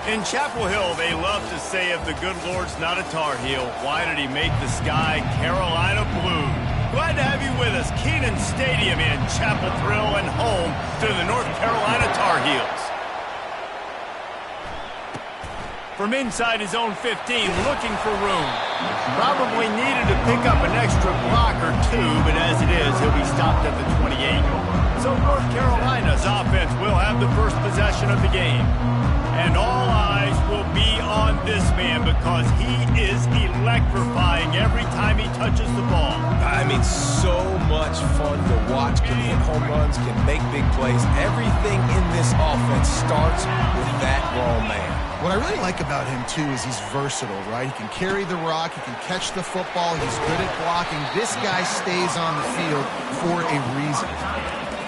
In Chapel Hill, they love to say if the good Lord's not a Tar Heel, why did he make the sky Carolina blue? Glad to have you with us. Kenan Stadium in Chapel Thrill and home to the North Carolina Tar Heels. From inside his own 15, looking for room. Probably needed to pick up an extra block or two, but as it is, he'll be stopped at the 28. So North Carolina's offense will have the first possession of the game. And all eyes will be on this man because he is electrifying every time he touches the ball. I mean, so much fun to watch. Can hit home runs, can make big plays. Everything in this offense starts with that grown man. What I really like about him, too, is he's versatile, right? He can carry the rock, he can catch the football, he's good at blocking. This guy stays on the field for a reason.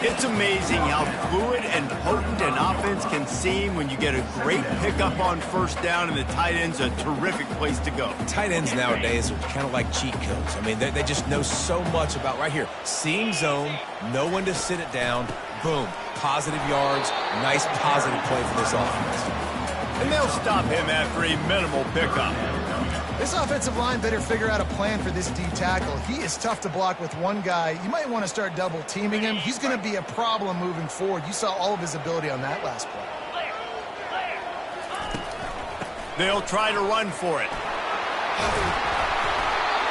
It's amazing how fluid and potent an offense can seem when you get a great pickup on first down and the tight end's a terrific place to go. Tight ends nowadays are kind of like cheat codes. I mean, they just know so much about right here. Seeing zone, know when to sit it down, boom, positive yards, nice positive play for this offense. And they'll stop him after a minimal pickup. This offensive line better figure out a plan for this D tackle. He is tough to block with one guy. You might want to start double teaming him. He's going to be a problem moving forward. You saw all of his ability on that last play. They'll try to run for it.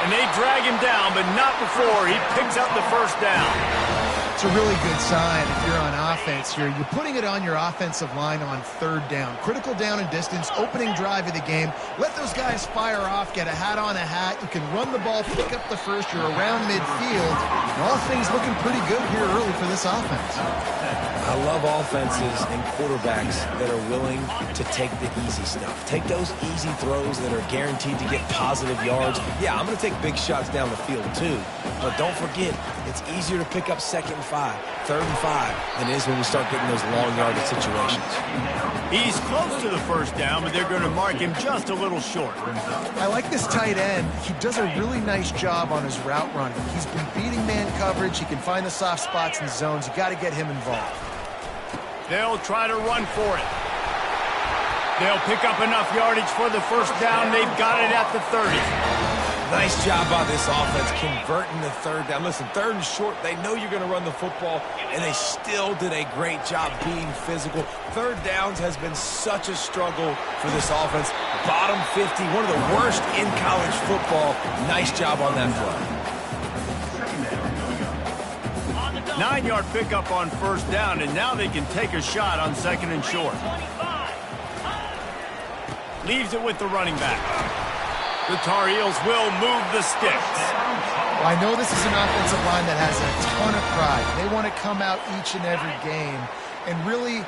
And they drag him down, but not before he picks up the first down. It's a really good sign if you're on offense here. You're putting it on your offensive line on third down. Critical down and distance, opening drive of the game. Let those guys fire off, get a hat on a hat. You can run the ball, pick up the first. You're around midfield. And all things looking pretty good here early for this offense. I love offenses and quarterbacks that are willing to take the easy stuff. Take those easy throws that are guaranteed to get positive yards. Yeah, I'm going to take big shots down the field too. But don't forget, it's easier to pick up second and 5, third and 5 than it is when we start getting those long yardage situations. He's close to the first down, but they're going to mark him just a little short. I like this tight end. He does a really nice job on his route running. He's been beating man coverage. He can find the soft spots and zones. You got to get him involved. They'll try to run for it. They'll pick up enough yardage for the first down. They've got it at the 30. Nice job by this offense converting the third down. Listen, third and short, they know you're going to run the football, and they still did a great job being physical. Third downs has been such a struggle for this offense. Bottom 50, one of the worst in college football. Nice job on that play. 9-yard pickup on first down, and now they can take a shot on second and short. Leaves it with the running back. The Tar Heels will move the sticks. Well, I know this is an offensive line that has a ton of pride. They want to come out each and every game and really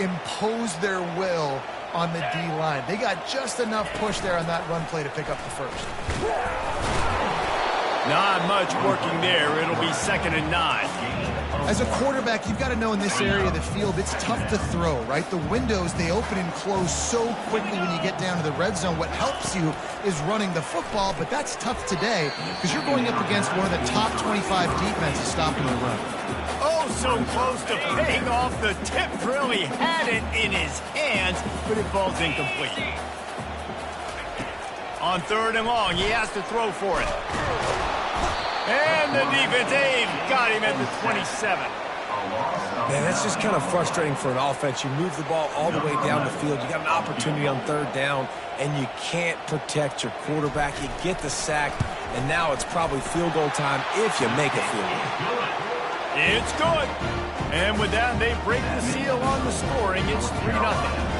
impose their will on the D-line. They got just enough push there on that run play to pick up the first. Not much working there. It'll be second and 9. As a quarterback, you've got to know in this area of the field, it's tough to throw, right? The windows, they open and close so quickly when you get down to the red zone. What helps you is running the football, but that's tough today because you're going up against one of the top 25 defenses stopping the run. Oh, so close to paying off the tip drill. He had it in his hands, but it falls incomplete. On third and long, he has to throw for it. And the defense, they've got him at the 27. Man, that's just kind of frustrating for an offense. You move the ball all the way down the field. You got an opportunity on third down, and you can't protect your quarterback. You get the sack, and now it's probably field goal time if you make a field goal. It's good. And with that, they break the seal on the scoring. It's 3-0.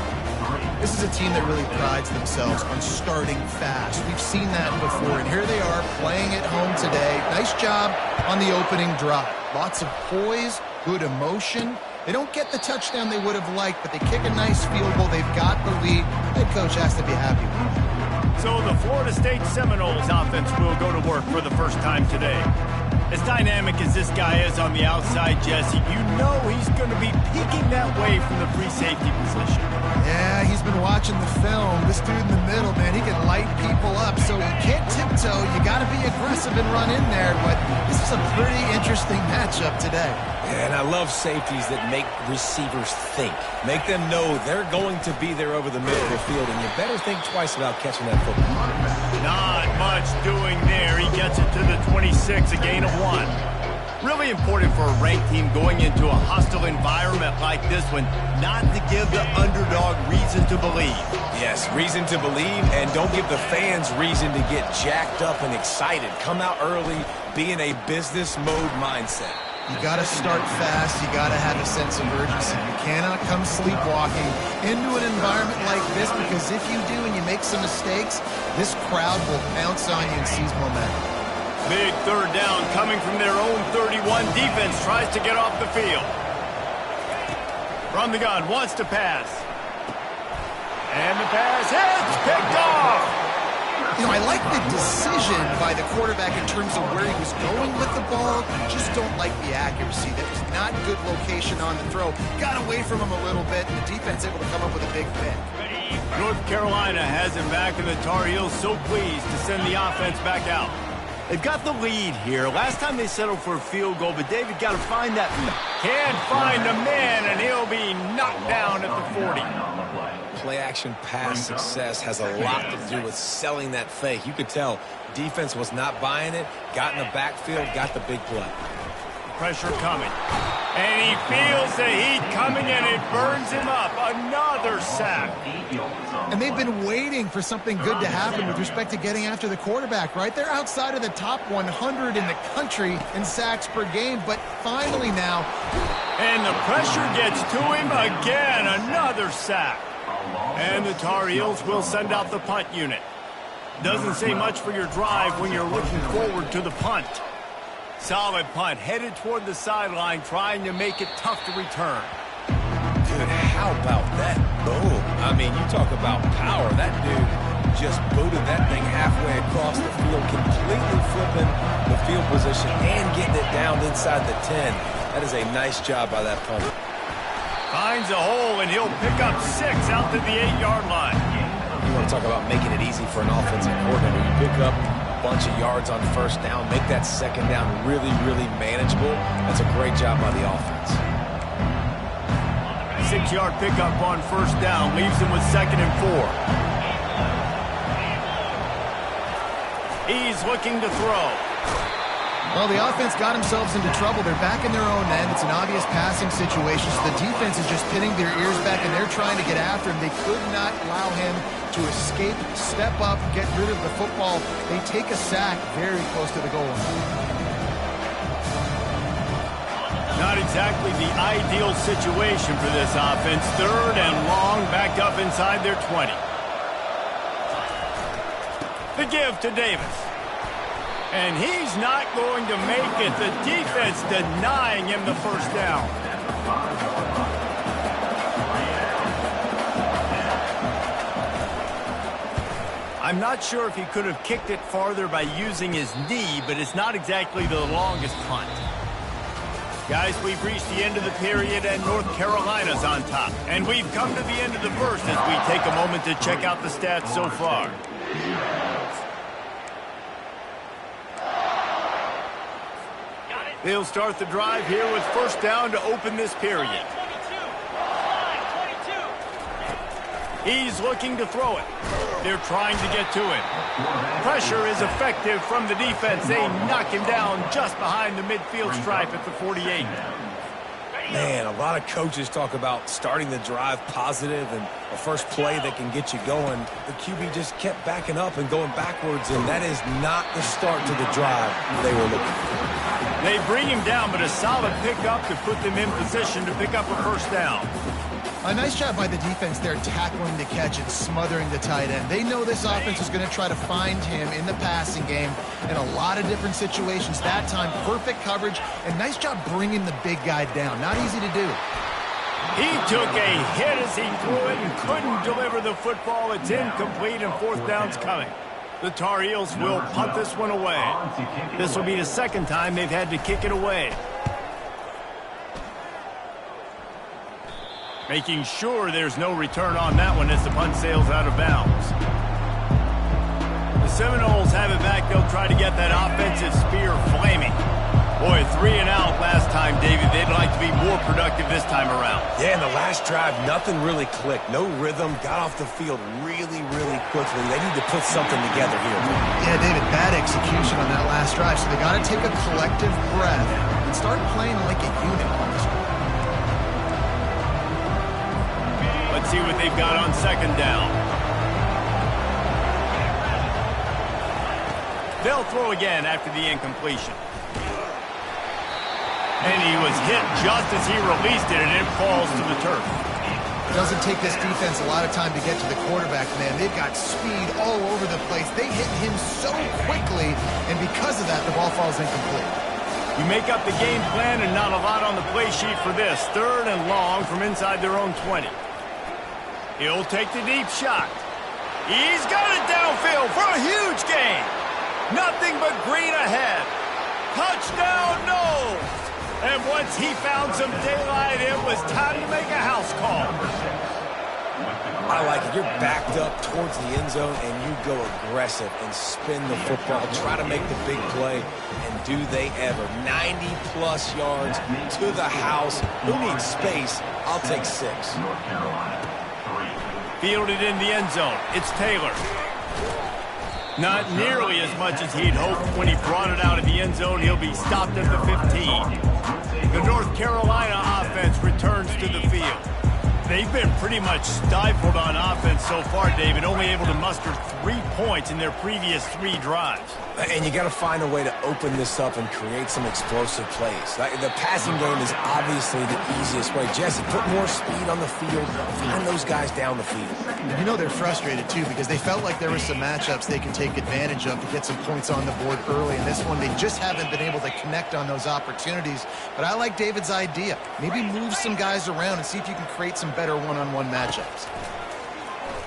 This is a team that really prides themselves on starting fast. We've seen that before, and here they are playing at home today. Nice job on the opening drive. Lots of poise, good emotion. They don't get the touchdown they would have liked, but they kick a nice field goal. They've got the lead. Head coach has to be happy with it. So the Florida State Seminoles offense will go to work for the first time today. As dynamic as this guy is on the outside, Jesse, you know he's going to be peeking that way from the free safety position. Yeah, he's been watching the film. This dude in the middle, man, he can light people up. So you can't tiptoe. You got to be aggressive and run in there. But this is a pretty interesting matchup today. Yeah, and I love safeties that make receivers think. Make them know they're going to be there over the middle of the field, and you better think twice about catching that football. Not much doing there. He gets it to the 26, a gain of 1. Really important for a ranked team going into a hostile environment like this one, not to give the underdog reason to believe. Yes, reason to believe, and don't give the fans reason to get jacked up and excited. Come out early, be in a business mode mindset. You got to start fast. You got to have a sense of urgency. You cannot come sleepwalking into an environment like this, because if you do and you make some mistakes, this crowd will pounce on you and seize momentum. Big third down coming from their own 31. Defense tries to get off the field. From the gun, wants to pass. And the pass hits, picked off. You know, I like the decision by the quarterback in terms of where he was going with the ball. Just don't like the accuracy. That was not good location on the throw. Got away from him a little bit, and the defense able to come up with a big pick. North Carolina has him back, and the Tar Heels so pleased to send the offense back out. They've got the lead here. Last time they settled for a field goal, but David got to find that. Can't find the man, and he'll be knocked down at the 40. Play-action pass success has a lot to do with selling that fake. You could tell defense was not buying it, got in the backfield, got the big play. Pressure coming. And he feels the heat coming, and it burns him up. Another sack. And they've been waiting for something good to happen with respect to getting after the quarterback, right? They're outside of the top 100 in the country in sacks per game, but finally now. And the pressure gets to him again. Another sack. And the Tar Heels will send out the punt unit. Doesn't say much for your drive when you're looking forward to the punt. Solid punt, headed toward the sideline, trying to make it tough to return. Dude, how about that boom? I mean, you talk about power. That dude just booted that thing halfway across the field, completely flipping the field position and getting it down inside the 10. That is a nice job by that punter. Finds a hole, and he'll pick up 6 out to the 8-yard line. You want to talk about making it easy for an offensive coordinator. You pick up bunch of yards on first down, make that second down really, really manageable. That's a great job by the offense. 6-yard pickup on first down, leaves him with 2nd and 4. He's looking to throw. Well, the offense got themselves into trouble. They're back in their own end. It's an obvious passing situation, so the defense is just pinning their ears back, and they're trying to get after him. They could not allow him to escape, step up, get rid of the football. They take a sack very close to the goal line. Not exactly the ideal situation for this offense. 3rd and long, back up inside their 20. The give to Davis. And he's not going to make it. The defense denying him the first down. I'm not sure if he could have kicked it farther by using his knee, but it's not exactly the longest punt. Guys, we've reached the end of the period, and North Carolina's on top. And we've come to the end of the first as we take a moment to check out the stats so far. They'll start the drive here with first down to open this period. He's looking to throw it. They're trying to get to him. Pressure is effective from the defense. They knock him down just behind the midfield stripe at the 48. Man, a lot of coaches talk about starting the drive positive and a first play that can get you going. The QB just kept backing up and going backwards, and that is not the start to the drive they were looking for. They bring him down, but a solid pickup to put them in position to pick up a first down. A nice job by the defense there, tackling the catch and smothering the tight end. They know this offense is going to try to find him in the passing game in a lot of different situations. That time, perfect coverage, and nice job bringing the big guy down. Not easy to do. He took a hit as he threw it and couldn't deliver the football. It's incomplete, and fourth down's coming. The Tar Heels will punt this one away. This will be the second time they've had to kick it away. Making sure there's no return on that one as the punt sails out of bounds. The Seminoles have it back. They'll try to get that offensive spear flaming. Boy, 3 and out last time, David. They'd like to be more productive this time around. Yeah, in the last drive, nothing really clicked. No rhythm. Got off the field really, really quickly. They need to put something together here. Yeah, David, bad execution on that last drive, so they got to take a collective breath and start playing like a unit on this one. Let's see what they've got on second down. They'll throw again after the incompletion. And he was hit just as he released it, and it falls to the turf. It doesn't take this defense a lot of time to get to the quarterback, man. They've got speed all over the place. They hit him so quickly, and because of that, the ball falls incomplete. You make up the game plan and not a lot on the play sheet for this. 3rd and long from inside their own 20. He'll take the deep shot. He's got it downfield for a huge gain. Nothing but green ahead. Touchdown, Noles! And once he found some daylight, it was time to make a house call. I like it. You're backed up towards the end zone, and you go aggressive and spin the football. Try to make the big play, and do they ever. 90-plus yards to the house. Who needs space? I'll take 6. Fielded in the end zone. It's Taylor. Not nearly as much as he'd hoped when he brought it out of the end zone. He'll be stopped at the 15. The North Carolina offense returns to the field. They've been pretty much stifled on offense so far, David, only able to muster 3 points in their previous 3 drives. And you got to find a way to open this up and create some explosive plays. The passing game is obviously the easiest way. Jesse, put more speed on the field. Find those guys down the field. You know they're frustrated, too, because they felt like there were some matchups they could take advantage of to get some points on the board early. And this one, they just haven't been able to connect on those opportunities. But I like David's idea. Maybe move some guys around and see if you can create some better one-on-one matchups.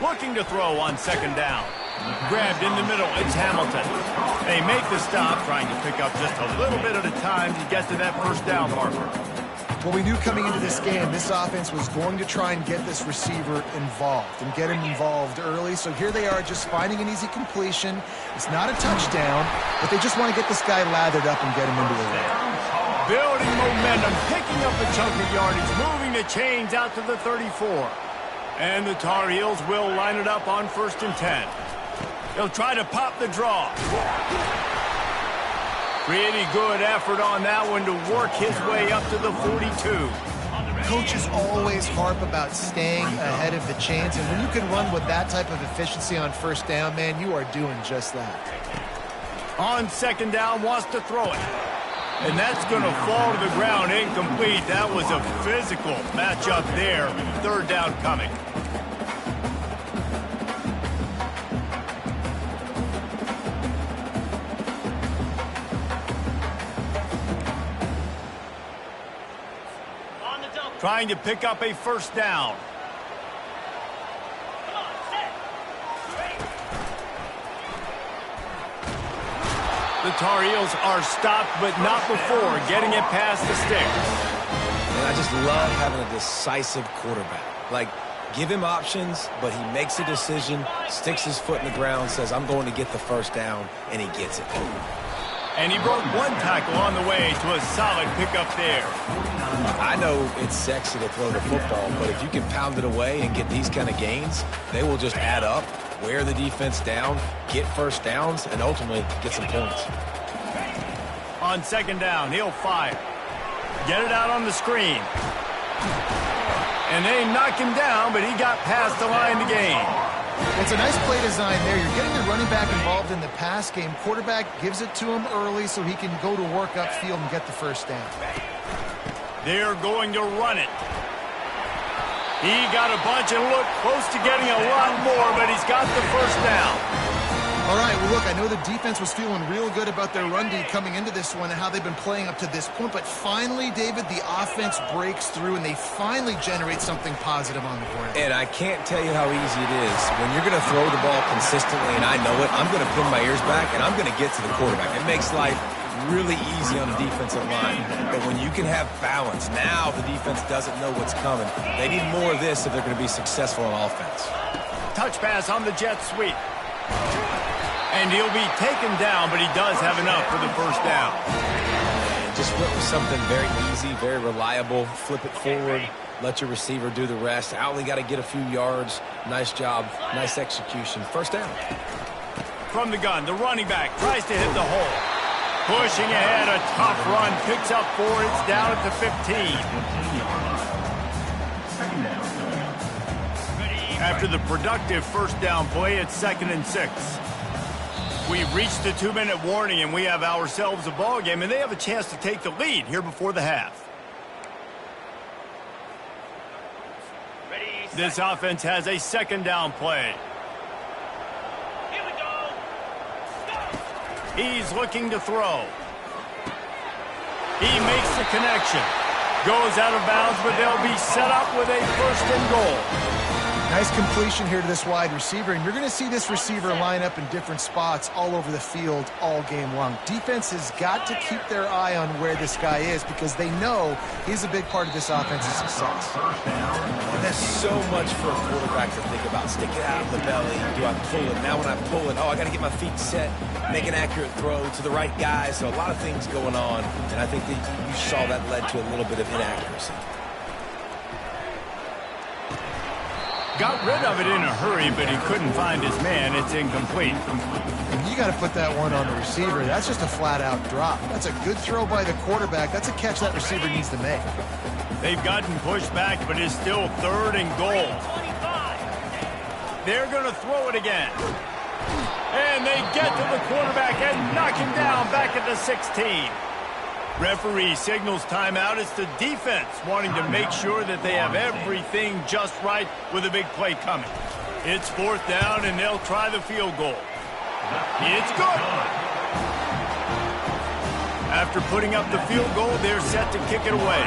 Looking to throw on second down. Grabbed in the middle, it's Hamilton. They make the stop, trying to pick up just a little bit at a time to get to that first down marker. Well, we knew coming into this game, this offense was going to try and get this receiver involved and get him involved early. So here they are just finding an easy completion. It's not a touchdown, but they just want to get this guy lathered up and get him into the ring. Building momentum, picking up a chunk of yardage, moving the chains out to the 34. And the Tar Heels will line it up on 1st and 10. He'll try to pop the draw. Pretty good effort on that one to work his way up to the 42. Coaches always harp about staying ahead of the chains, and when you can run with that type of efficiency on 1st down, man, you are doing just that. On second down, wants to throw it. And that's going to fall to the ground incomplete. That was a physical matchup there. 3rd down coming. Trying to pick up a 1st down. The Tar Heels are stopped, but not before getting it past the sticks. And I just love having a decisive quarterback. Like, give him options, but he makes a decision, sticks his foot in the ground, says, I'm going to get the 1st down, and he gets it. And he broke 1 tackle on the way to a solid pickup there. I know it's sexy to throw the football, but if you can pound it away and get these kind of gains, they will just add up, wear the defense down, get 1st downs, and ultimately get some points. On second down, he'll fire. Get it out on the screen. And they knock him down, but he got past the line to gain. It's a nice play design there. You're getting the running back involved in the pass game. Quarterback gives it to him early so he can go to work upfield and get the 1st down. They're going to run it. He got a bunch and looked close to getting a lot more, but he's got the 1st down. All right, well, look, I know the defense was feeling real good about their run D coming into this one and how they've been playing up to this point, but finally, David, the offense breaks through and they finally generate something positive on the ground. And I can't tell you how easy it is. When you're going to throw the ball consistently, and I know it, I'm going to pin my ears back and I'm going to get to the quarterback. It makes life really easy on the defensive line. But when you can have balance, now the defense doesn't know what's coming. They need more of this if they're going to be successful on offense. Touch pass on the jet sweep. And he'll be taken down, but he does have enough for the first down. And just went with something very easy, very reliable. Flip it forward, let your receiver do the rest. I only got to get a few yards. Nice job, nice execution. First down. From the gun, the running back tries to hit the hole. Pushing ahead, a tough run, picks up 4, it's down at the 15. After the productive first down play, it's 2nd and 6. We've reached the 2-minute warning, and we have ourselves a ball game, and they have a chance to take the lead here before the half. This offense has a 2nd down play. He's looking to throw. He makes the connection. Goes out of bounds, but they'll be set up with a 1st and goal. Nice completion here to this wide receiver, and you're going to see this receiver line up in different spots all over the field all game long. Defense has got to keep their eye on where this guy is because they know he's a big part of this offense's success. And that's so much for a quarterback to think about. Stick it out of the belly. Do I pull it? Now when I pull it, I got to get my feet set, make an accurate throw to the right guy. So a lot of things going on, and I think that you saw that led to a little bit of inaccuracy. Got rid of it in a hurry, but he couldn't find his man. It's incomplete. You got to put that one on the receiver. That's just a flat-out drop. That's a good throw by the quarterback. That's a catch that receiver needs to make. They've gotten pushed back, but it's still 3rd and goal. They're going to throw it again. And they get to the quarterback and knock him down back at the 16. Referee signals timeout. It's the defense wanting to make sure that they have everything just right with a big play coming. It's 4th down, and they'll try the field goal. It's good. After putting up the field goal, they're set to kick it away.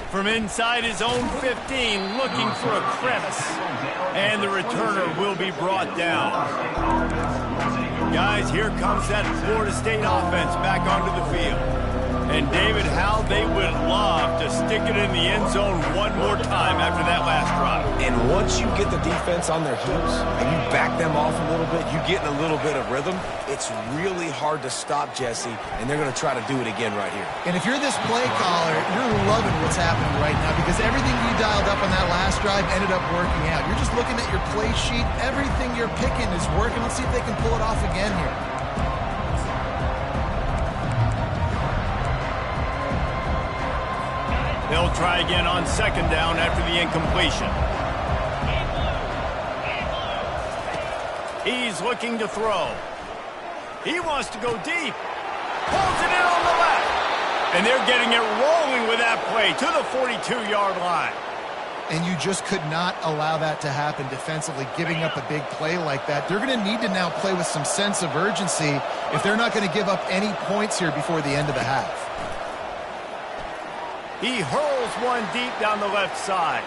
From inside his own 15, looking for a crevice. And the returner will be brought down. Guys, here comes that Florida State offense back onto the field. And David, how they would love to stick it in the end zone one more time after that last drive. And once you get the defense on their heels and you back them off a little bit, you get in a little bit of rhythm, it's really hard to stop Jesse, and they're going to try to do it again right here. And if you're this play caller, you're loving what's happening right now because everything you dialed up on that last drive ended up working out. You're just looking at your play sheet. Everything you're picking is working. Let's see if they can pull it off again here. They'll try again on 2nd down after the incompletion. He's looking to throw. He wants to go deep. Pulls it in on the left. And they're getting it rolling with that play to the 42-yard line. And you just could not allow that to happen defensively, giving up a big play like that. They're going to need to now play with some sense of urgency if they're not going to give up any points here before the end of the half. He hurls one deep down the left side.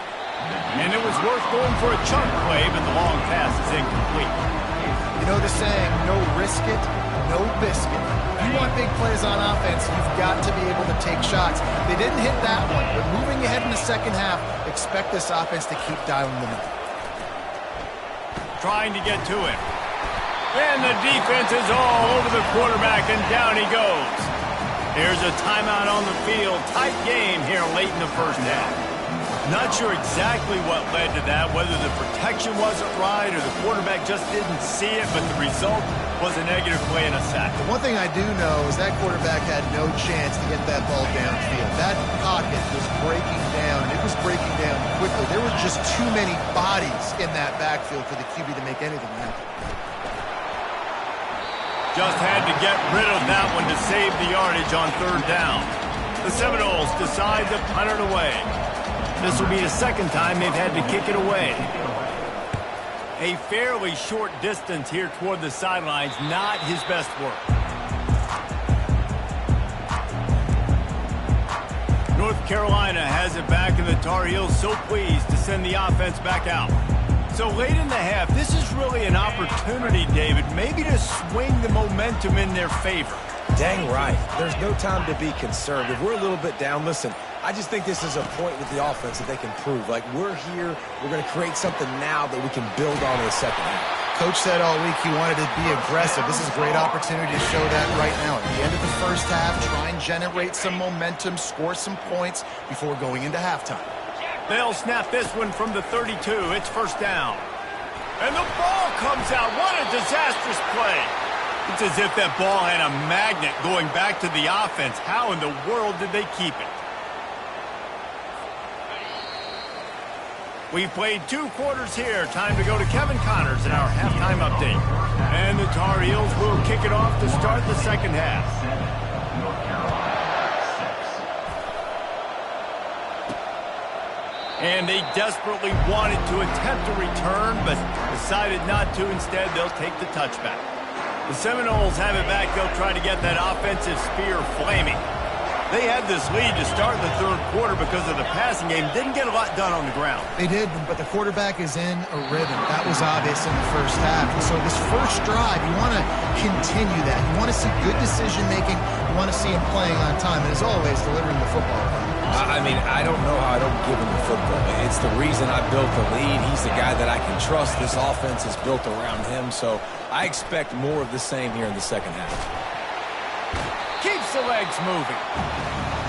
And it was worth going for a chunk play, but the long pass is incomplete. You know the saying, no risk it, no biscuit. If you want big plays on offense, you've got to be able to take shots. They didn't hit that one, but moving ahead in the second half, expect this offense to keep dialing them in. Trying to get to it. And the defense is all over the quarterback, and down he goes. There's a timeout on the field. Tight game here late in the first half. Not sure exactly what led to that, whether the protection wasn't right or the quarterback just didn't see it, but the result was a negative play and a sack. The one thing I do know is that quarterback had no chance to get that ball downfield. That pocket was breaking down. It was breaking down quickly. There were just too many bodies in that backfield for the QB to make anything happen. Just had to get rid of that one to save the yardage on 3rd down. The Seminoles decide to punt it away. This will be the second time they've had to kick it away. A fairly short distance here toward the sidelines, not his best work. North Carolina has it back, and the Tar Heels so pleased to send the offense back out. So late in the half, this is really an opportunity, David, maybe to swing the momentum in their favor. Dang right. There's no time to be concerned. If we're a little bit down, listen, I just think this is a point with the offense that they can prove. Like, we're here, we're going to create something now that we can build on in the second half. Coach said all week he wanted to be aggressive. This is a great opportunity to show that right now. At the end of the first half, try and generate some momentum, score some points before going into halftime. They'll snap this one from the 32. It's first down. And the ball comes out. What a disastrous play. It's as if that ball had a magnet going back to the offense. How in the world did they keep it? We've played 2 quarters here. Time to go to Kevin Connors in our halftime update. And the Tar Heels will kick it off to start the second half. And they desperately wanted to attempt a return, but decided not to. Instead, they'll take the touchback. The Seminoles have it back. They'll try to get that offensive spear flaming. They had this lead to start the third quarter because of the passing game. Didn't get a lot done on the ground. They did, but the quarterback is in a rhythm. That was obvious in the first half. And so this first drive, you want to continue that. You want to see good decision-making. You want to see him playing on time. And as always, delivering the football. I mean, I don't know how I don't give him the football. It's the reason I built the lead. He's the guy that I can trust. This offense is built around him, so I expect more of the same here in the second half. Keeps the legs moving.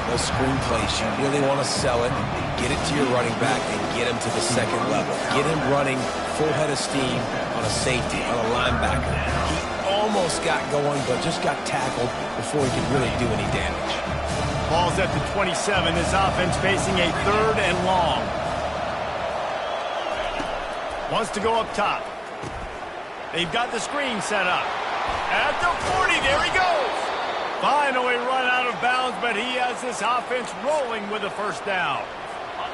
Those screenplays, you really want to sell it, get it to your running back, and get him to the second level. Get him running full head of steam on a safety, on a linebacker. He almost got going, but just got tackled before he could really do any damage. Ball's at the 27. This offense facing a 3rd and long. Wants to go up top. They've got the screen set up. At the 40, there he goes. Finally run out of bounds, but he has this offense rolling with a first down.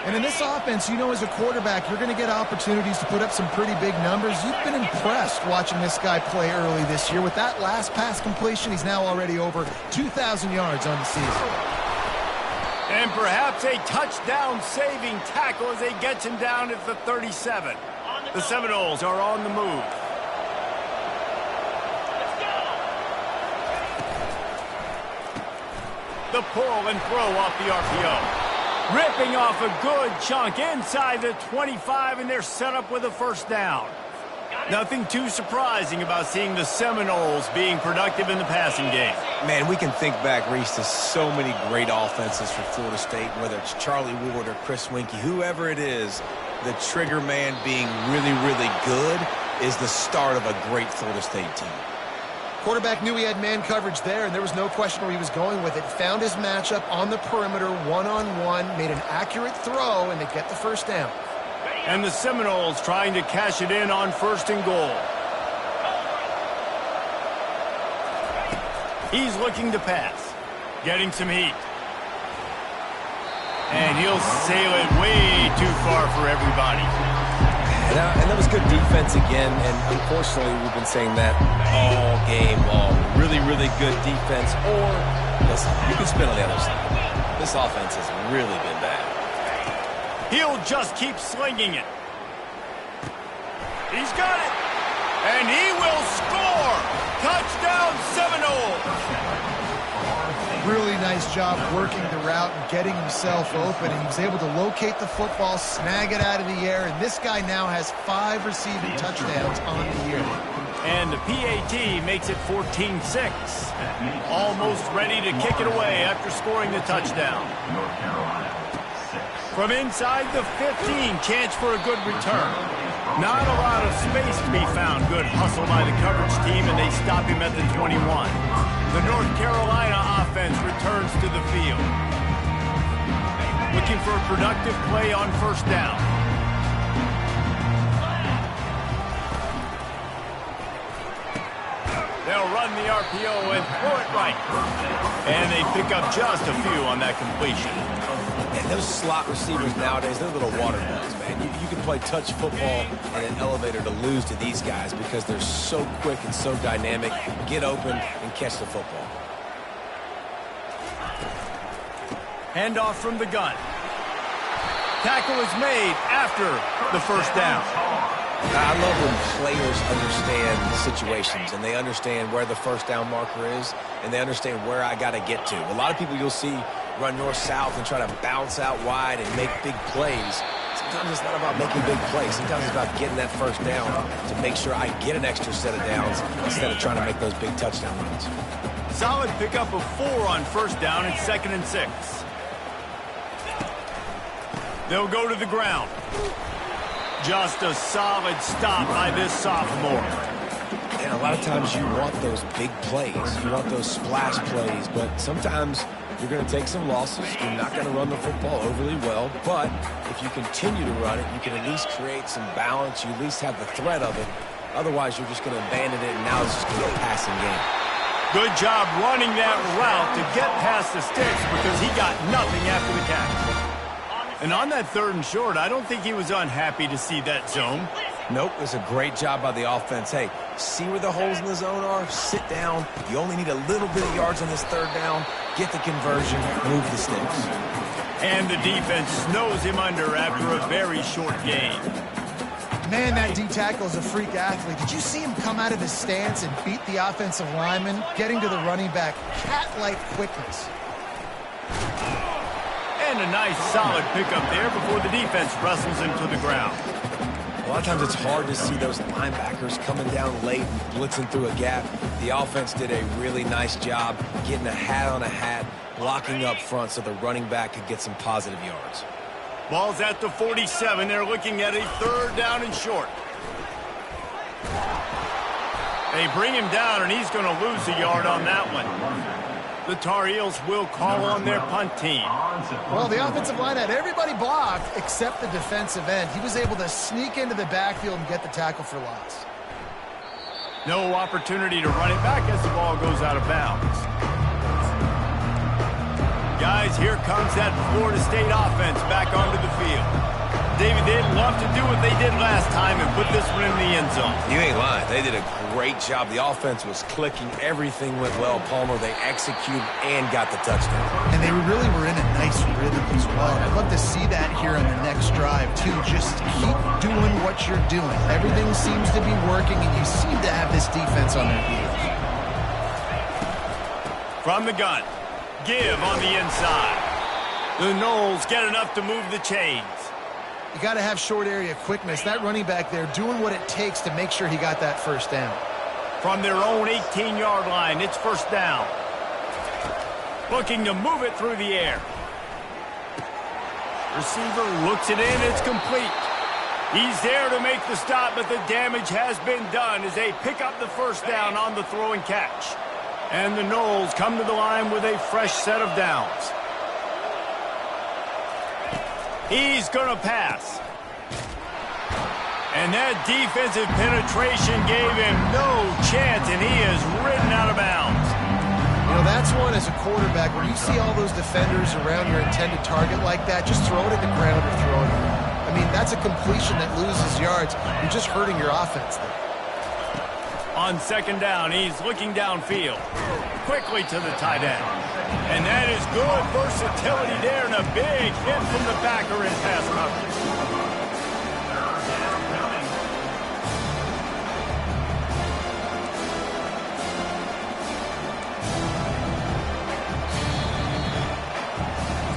And in this offense, you know, as a quarterback, you're going to get opportunities to put up some pretty big numbers. You've been impressed watching this guy play early this year. With that last pass completion, he's now already over 2,000 yards on the season. And perhaps a touchdown-saving tackle as they get him down at the 37. The Seminoles are on the move. The pull and throw off the RPO. Ripping off a good chunk inside the 25, and they're set up with a first down. Nothing too surprising about seeing the Seminoles being productive in the passing game. Man, we can think back, Reese, to so many great offenses for Florida State, whether it's Charlie Ward or Chris Winkie, whoever it is, the trigger man being really, really good is the start of a great Florida State team. Quarterback knew he had man coverage there, and there was no question where he was going with it. Found his matchup on the perimeter, one-on-one, made an accurate throw, and they get the first down. And the Seminoles trying to cash it in on 1st and goal. He's looking to pass. Getting some heat. And he'll sail it way too far for everybody. And that was good defense again, and unfortunately we've been saying that all game long. Really, really good defense, or, listen, you can spin on the other side. This offense has really been bad. He'll just keep slinging it. He's got it. And he will score. Touchdown, Seminoles. Really nice job working the route and getting himself open. And he was able to locate the football, snag it out of the air. And this guy now has 5 receiving touchdowns on the year. And the PAT makes it 14-6. Almost ready to kick it away after scoring the touchdown. From inside the 15, chance for a good return. Not a lot of space to be found. Good hustle by the coverage team, and they stop him at the 21. The North Carolina offense returns to the field. Looking for a productive play on first down. They'll run the RPO and throw it right. And they pick up just a few on that completion. And those slot receivers nowadays, they're little water bugs, man. You can play touch football in an elevator to lose to these guys because they're so quick and so dynamic. Get open and catch the football. Handoff from the gun. Tackle is made after the first down. I love when players understand situations and they understand where the first down marker is and they understand where I got to get to. A lot of people you'll see run north-south and try to bounce out wide and make big plays. Sometimes it's not about making big plays. Sometimes it's about getting that first down to make sure I get an extra set of downs instead of trying to make those big touchdown runs. Solid pickup of 4 on first down and 2nd and 6. They'll go to the ground. Just a solid stop by this sophomore. And a lot of times you want those big plays. You want those splash plays, but sometimes you're going to take some losses. You're not going to run the football overly well, but if you continue to run it, you can at least create some balance. You at least have the threat of it. Otherwise, you're just going to abandon it, and now it's just going to be a passing game. Good job running that route to get past the sticks because he got nothing after the catch. And on that 3rd and short, I don't think he was unhappy to see that zone. Nope, it was a great job by the offense. Hey, see where the holes in the zone are? Sit down. You only need a little bit of yards on this 3rd down. Get the conversion, move the sticks. And the defense snows him under after a very short gain. Man, that D tackle is a freak athlete. Did you see him come out of his stance and beat the offensive lineman, getting to the running back? Cat-like quickness. And a nice solid pickup there before the defense wrestles him to the ground. A lot of times it's hard to see those linebackers coming down late and blitzing through a gap. The offense did a really nice job getting a hat on a hat, blocking up front so the running back could get some positive yards. Ball's at the 47. They're looking at a 3rd down and short. They bring him down, and he's going to lose a yard on that one. The Tar Heels will call on their punt team. Well, the offensive line had everybody blocked except the defensive end. He was able to sneak into the backfield and get the tackle for loss. No opportunity to run it back as the ball goes out of bounds. Guys, here comes that Florida State offense back onto the field. David, they'd love to do what they did last time and put this one in the end zone. You ain't lying. They did a great job. The offense was clicking. Everything went well, Palmer. They executed and got the touchdown. And they really were in a nice rhythm as well. I'd love to see that here on the next drive, too. Just keep doing what you're doing. Everything seems to be working, and you seem to have this defense on their heels. From the gun, give on the inside. The Noles get enough to move the chains. You got to have short area quickness. That running back there doing what it takes to make sure he got that first down. From their own 18-yard line, it's first down. Looking to move it through the air. Receiver looks it in. It's complete. He's there to make the stop, but the damage has been done as they pick up the first down on the throw and catch. And the Noles come to the line with a fresh set of downs. He's going to pass. And that defensive penetration gave him no chance, and he is ridden out of bounds. You know, that's one as a quarterback. When you see all those defenders around your intended target like that, just throw it in the ground or throw it around. I mean, that's a completion that loses yards. You're just hurting your offense there. On 2nd down, he's looking downfield. Quickly to the tight end. And that is good versatility there and a big hit from the backer in pass coverage.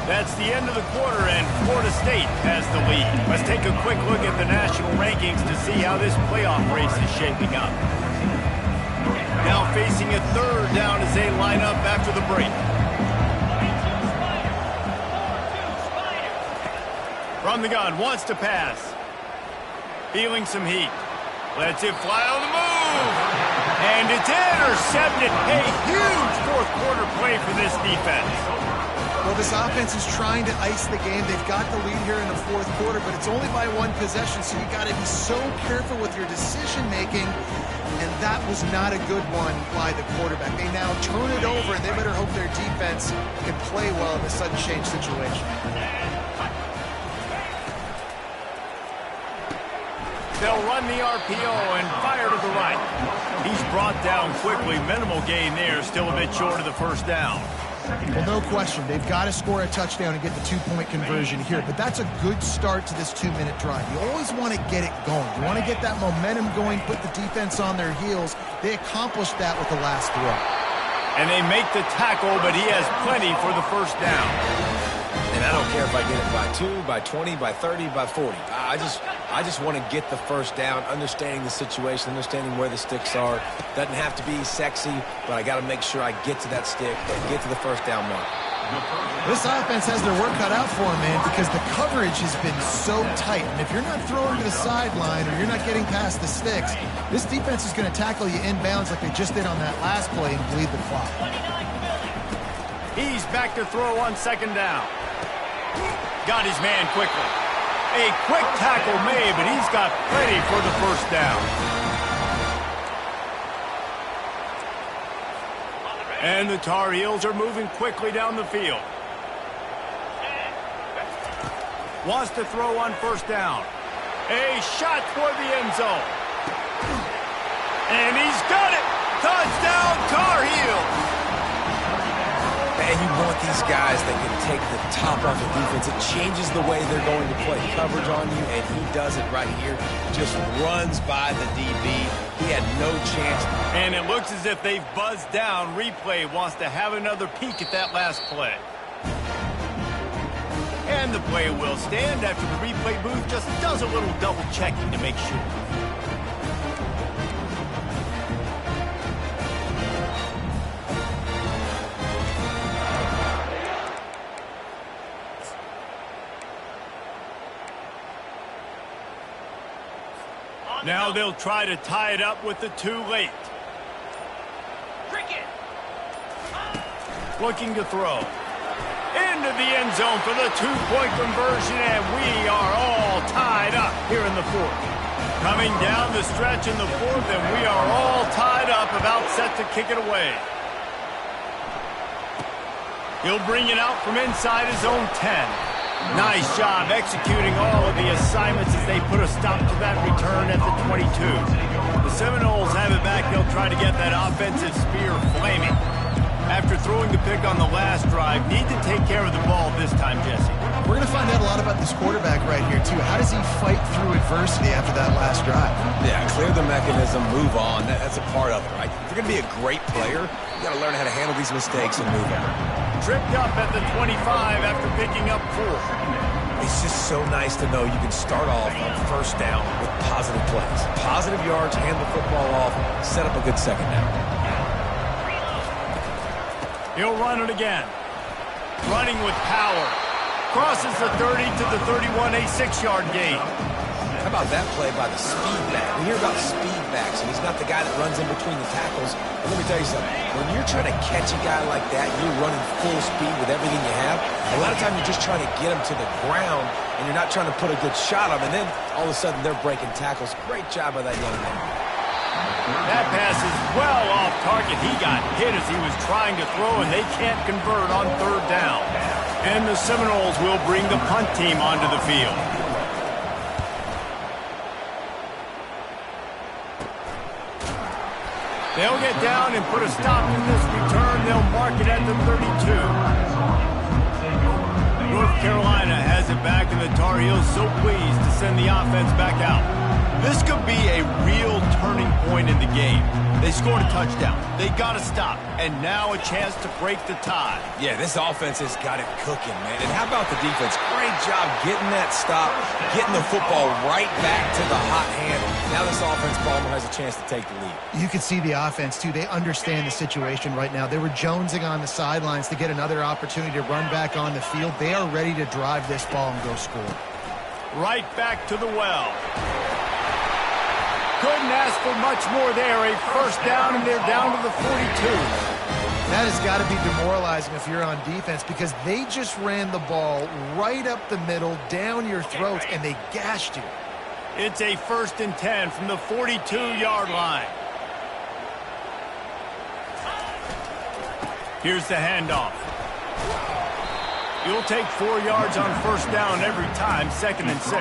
That's the end of the quarter, and Florida State has the lead. Let's take a quick look at the national rankings to see how this playoff race is shaping up. Now facing a 3rd down as they line up after the break. From the gun, wants to pass. Feeling some heat. Lets it fly on the move. And it's intercepted. A huge 4th quarter play for this defense. Well, this offense is trying to ice the game. They've got the lead here in the 4th quarter, but it's only by 1 possession, so you got to be so careful with your decision-making. And that was not a good one by the quarterback. They now turn it over, and they better hope their defense can play well in this sudden change situation. They'll run the RPO and fire to the right. He's brought down quickly. Minimal gain there, still a bit short of the first down. Well, no question. They've got to score a touchdown and get the 2-point conversion here, but that's a good start to this 2-minute drive. You always want to get it going. You want to get that momentum going, put the defense on their heels. They accomplished that with the last throw. And they make the tackle, but he has plenty for the first down. And I don't care if I get it by 2, by 20, by 30, by 40. I just want to get the first down, understanding the situation, understanding where the sticks are. Doesn't have to be sexy, but I got to make sure I get to that stick, get to the first down mark. This offense has their work cut out for them, man, because the coverage has been so tight. And if you're not throwing to the sideline or you're not getting past the sticks, this defense is going to tackle you inbounds like they just did on that last play and bleed the clock. He's back to throw on second down. Got his man quickly. A quick tackle made, but he's got plenty for the first down. And the Tar Heels are moving quickly down the field. Wants to throw on first down. A shot toward the end zone. And he's got it! Touchdown, Tar Heels! And you want these guys that can take the top off the defense. It changes the way they're going to play coverage on you, and he does it right here. Just runs by the DB. He had no chance. And it looks as if they've buzzed down. Replay wants to have another peek at that last play. And the play will stand after the replay booth just does a little double checking to make sure. Now they'll try to tie it up with the too late. Looking to throw. Into the end zone for the 2-point conversion, and we are all tied up here in the fourth. Coming down the stretch in the fourth, and we are all tied up, about set to kick it away. He'll bring it out from inside his own 10. Nice job executing all of the assignments as they put a stop to that return at the 22. The Seminoles have it back. They'll try to get that offensive spear flaming. After throwing the pick on the last drive, need to take care of the ball this time, Jesse. We're going to find out a lot about this quarterback right here, too. How does he fight through adversity after that last drive? Yeah, clear the mechanism, move on. That's a part of it, right? If you're going to be a great player, you got to learn how to handle these mistakes and move on. Tripped up at the 25 after picking up 4. It's just so nice to know you can start off on first down with positive plays. Positive yards, hand the football off, set up a good second down. He'll run it again. Running with power. Crosses the 30 to the 31, a 6-yard gain. How about that play by the speed back? We hear about speed backs, and he's not the guy that runs in between the tackles. But let me tell you something. When you're trying to catch a guy like that, you're running full speed with everything you have, a lot of times you're just trying to get him to the ground, and you're not trying to put a good shot on him, and then all of a sudden they're breaking tackles. Great job by that young man. That pass is well off target. He got hit as he was trying to throw, and they can't convert on third down. And the Seminoles will bring the punt team onto the field. They'll get down and put a stop to this return. They'll mark it at the 32. North Carolina has it back, and the Tar Heels so pleased to send the offense back out. This could be a real turning point in the game. They scored a touchdown. They got to stop. And now a chance to break the tie. Yeah, this offense has got it cooking, man. And how about the defense? Great job getting that stop, getting the football right back to the hot hand. Now this offense, Palmer, has a chance to take the lead. You can see the offense, too. They understand the situation right now. They were jonesing on the sidelines to get another opportunity to run back on the field. They are ready to drive this ball and go score. Right back to the well. Couldn't ask for much more there. A first down, and they're down to the 42. That has got to be demoralizing if you're on defense, because they just ran the ball right up the middle, down your throats, and they gashed you. It's a 1st and 10 from the 42-yard line. Here's the handoff. You'll take 4 yards on first down every time, 2nd and 6.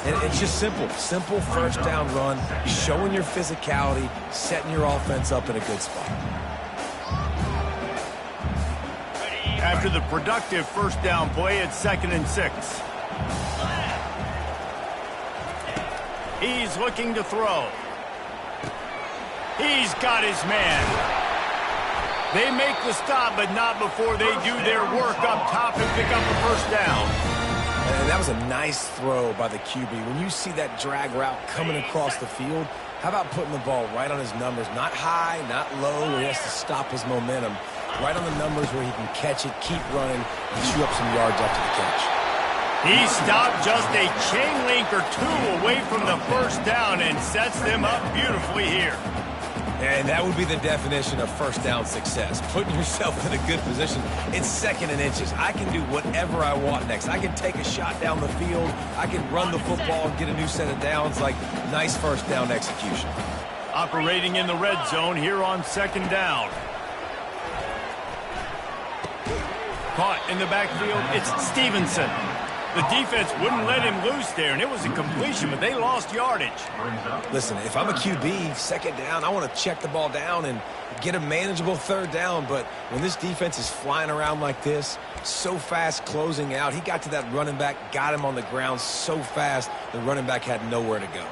And it's just simple. Simple first down run, showing your physicality, setting your offense up in a good spot. After the productive first down play, it's 2nd and 6. He's looking to throw. He's got his man. They make the stop, but not before they do their work up top and pick up a first down. And that was a nice throw by the QB. When you see that drag route coming across the field, how about putting the ball right on his numbers? Not high, not low, where he has to stop his momentum. Right on the numbers where he can catch it, keep running, and chew up some yards after the catch. He stopped just a chain link or two away from the first down and sets them up beautifully here. And that would be the definition of first down success. Putting yourself in a good position. It's 2nd and inches. I can do whatever I want next. I can take a shot down the field. I can run the football and get a new set of downs. Like, nice first down execution. Operating in the red zone here on 2nd down. Caught in the backfield, it's Stevenson. The defense wouldn't let him loose there, and it was a completion, but they lost yardage. Listen, if I'm a QB, 2nd down, I want to check the ball down and get a manageable 3rd down, but when this defense is flying around like this, so fast closing out, he got to that running back, got him on the ground so fast, the running back had nowhere to go.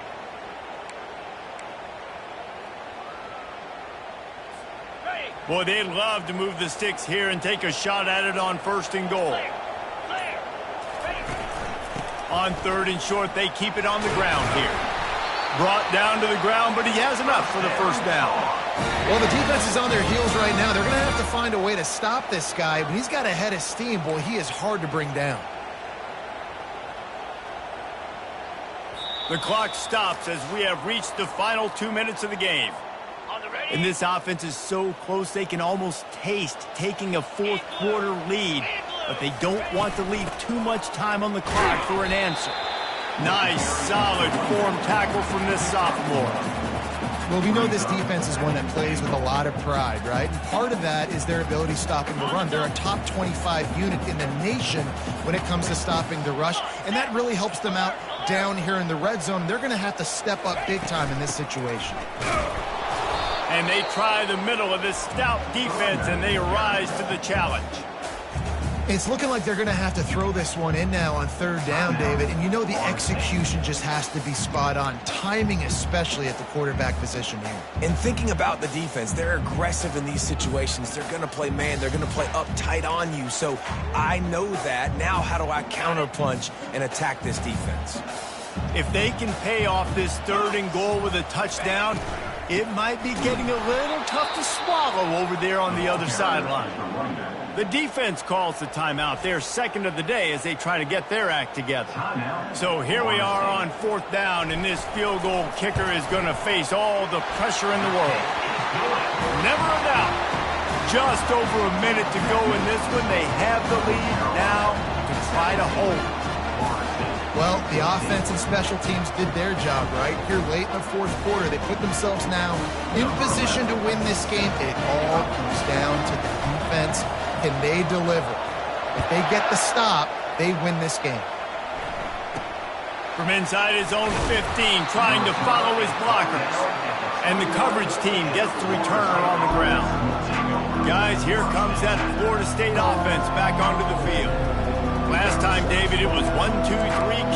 Boy, they'd love to move the sticks here and take a shot at it on 1st and goal. On 3rd and short, they keep it on the ground here. Brought down to the ground, but he has enough for the first down. Well, the defense is on their heels right now. They're going to have to find a way to stop this guy. When he's got a head of steam, boy, he is hard to bring down. The clock stops as we have reached the final 2 minutes of the game. And this offense is so close they can almost taste taking a 4th quarter lead. But they don't want to leave too much time on the clock for an answer. Nice, solid form tackle from this sophomore. Well, we know this defense is one that plays with a lot of pride, right? And part of that is their ability stopping the run. They're a top 25 unit in the nation when it comes to stopping the rush, and that really helps them out down here in the red zone. They're going to have to step up big time in this situation. And they try the middle of this stout defense, and they rise to the challenge. It's looking like they're going to have to throw this one in now on 3rd down, David. And you know the execution just has to be spot on. Timing especially at the quarterback position here. And thinking about the defense, they're aggressive in these situations. They're going to play man. They're going to play up tight on you. So I know that. Now how do I counterpunch and attack this defense? If they can pay off this 3rd and goal with a touchdown, it might be getting a little tough to swallow over there on the other sideline. The defense calls the timeout. They're 2nd of the day as they try to get their act together. So here we are on 4th down, and this field goal kicker is going to face all the pressure in the world. Never a doubt. Just over a minute to go in this one. They have the lead now to try to hold. Well, the offense and special teams did their job right here late in the 4th quarter. They put themselves now in position to win this game. It all comes down to the defense. Can they deliver? If they get the stop, they win this game. From inside his own 15, trying to follow his blockers. And the coverage team gets the returner on the ground. Guys, here comes that Florida State offense back onto the field. Last time, David, it was 1-2-3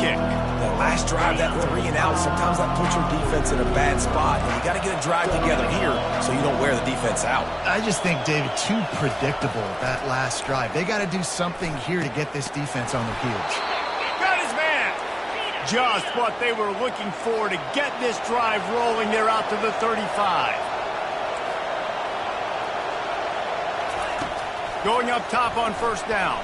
kick. That last drive, that 3 and out, sometimes that puts your defense in a bad spot. And you got to get a drive together here so you don't wear the defense out. I just think, David, too predictable, that last drive. They got to do something here to get this defense on their heels. Got his man. Just what they were looking for to get this drive rolling. They're out to the 35. Going up top on 1st down.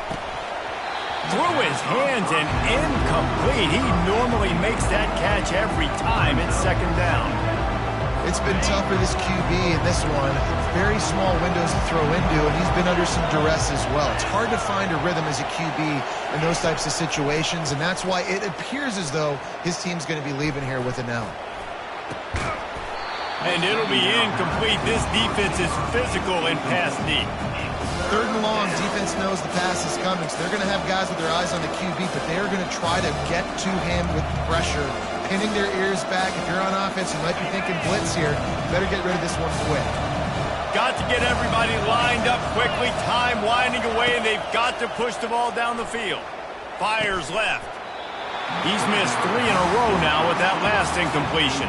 Through his hands and incomplete. He normally makes that catch every time. It's 2nd down. It's been tough for this QB in this one. Very small windows to throw into, and he's been under some duress as well. It's hard to find a rhythm as a QB in those types of situations, and that's why it appears as though his team's going to be leaving here with an L. And it'll be incomplete. This defense is physical and pass deep. 3rd and long, defense knows the pass is coming, so they're going to have guys with their eyes on the QB, but they are going to try to get to him with pressure, pinning their ears back. If you're on offense, you might be thinking blitz here. You better get rid of this one quick. Got to get everybody lined up quickly, time winding away, and they've got to push the ball down the field. Fires left. He's missed 3 in a row now with that last incompletion.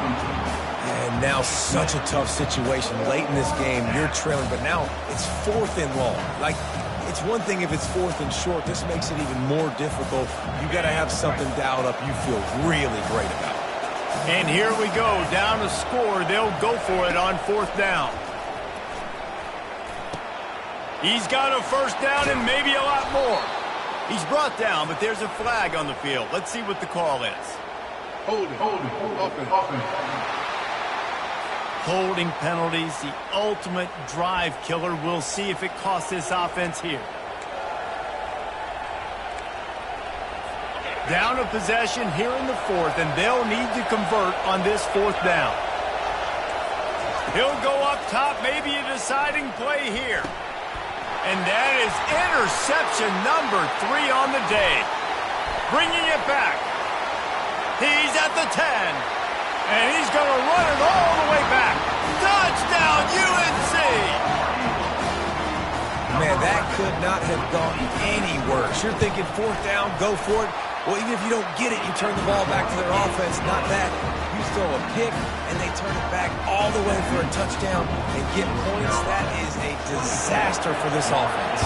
And now such a tough situation. Late in this game, you're trailing, but now it's 4th and long. Like, it's one thing if it's 4th and short. This makes it even more difficult. You got to have something dialed up you feel really great about. And here we go, down to score. They'll go for it on 4th down. He's got a 1st down and maybe a lot more. He's brought down, but there's a flag on the field. Let's see what the call is. Holding penalties, the ultimate drive killer. We'll see if it costs this offense here. Down a possession here in the 4th, and they'll need to convert on this 4th down. He'll go up top, maybe a deciding play here. And that is interception number 3 on the day. Bringing it back. He's at the 10. And he's going to run it all the way back. Touchdown, UNC! Man, that could not have gone any worse. You're thinking 4th down, go for it. Well, even if you don't get it, you turn the ball back to their offense. Not that. You throw a pick, and they turn it back all the way for a touchdown and get points. That is a disaster for this offense.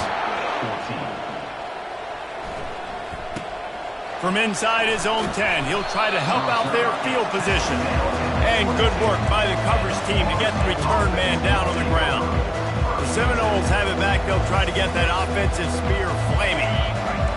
From inside his own 10, he'll try to help out their field position. And good work by the coverage team to get the return man down on the ground. The Seminoles have it back. They'll try to get that offensive spear flaming.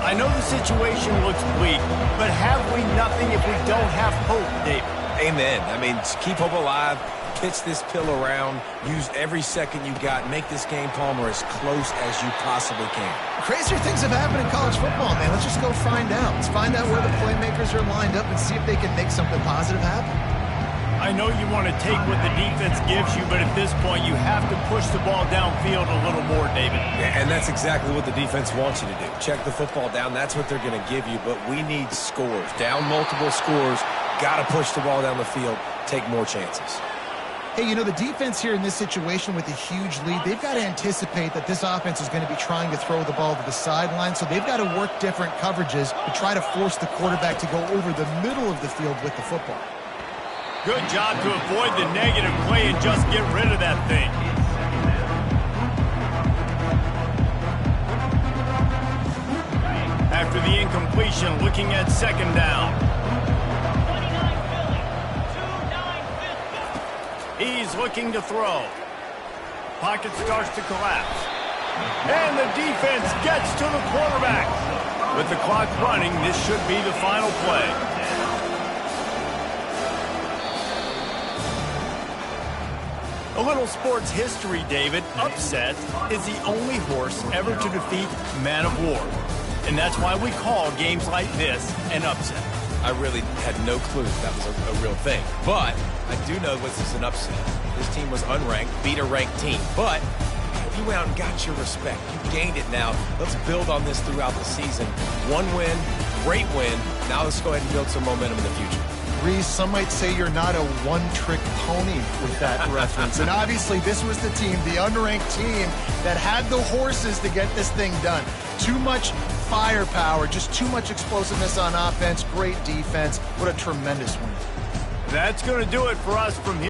I know the situation looks bleak, but have we nothing if we don't have hope, David? Amen. I mean, keep hope alive, pitch this pill around, use every second you got, make this game, Palmer, as close as you possibly can. Crazier things have happened in college football, man. Let's just go find out. Let's find out where the playmakers are lined up and see if they can make something positive happen. I know you want to take what the defense gives you, but at this point, you have to push the ball downfield a little more, David. Yeah, and that's exactly what the defense wants you to do. Check the football down. That's what they're going to give you, but we need scores. Down multiple scores, got to push the ball down the field, take more chances. Hey, you know, the defense here in this situation with a huge lead, they've got to anticipate that this offense is going to be trying to throw the ball to the sideline, so they've got to work different coverages to try to force the quarterback to go over the middle of the field with the football. Good job to avoid the negative play and just get rid of that thing. After the incompletion, looking at 2nd down. He's looking to throw. Pocket starts to collapse. And the defense gets to the quarterback. With the clock running, this should be the final play. A little sports history, David. Upset is the only horse ever to defeat Man of War. And that's why we call games like this an upset. I really had no clue that was a real thing. But I do know this is an upset. This team was unranked, beat a ranked team. But you went out and got your respect. You gained it now. Let's build on this throughout the season. One win, great win. Now let's go ahead and build some momentum in the future. Reese, some might say you're not a one-trick pony with that reference. And obviously, this was the team, the unranked team, that had the horses to get this thing done. Too much firepower, just too much explosiveness on offense, great defense. What a tremendous win. That's going to do it for us from here.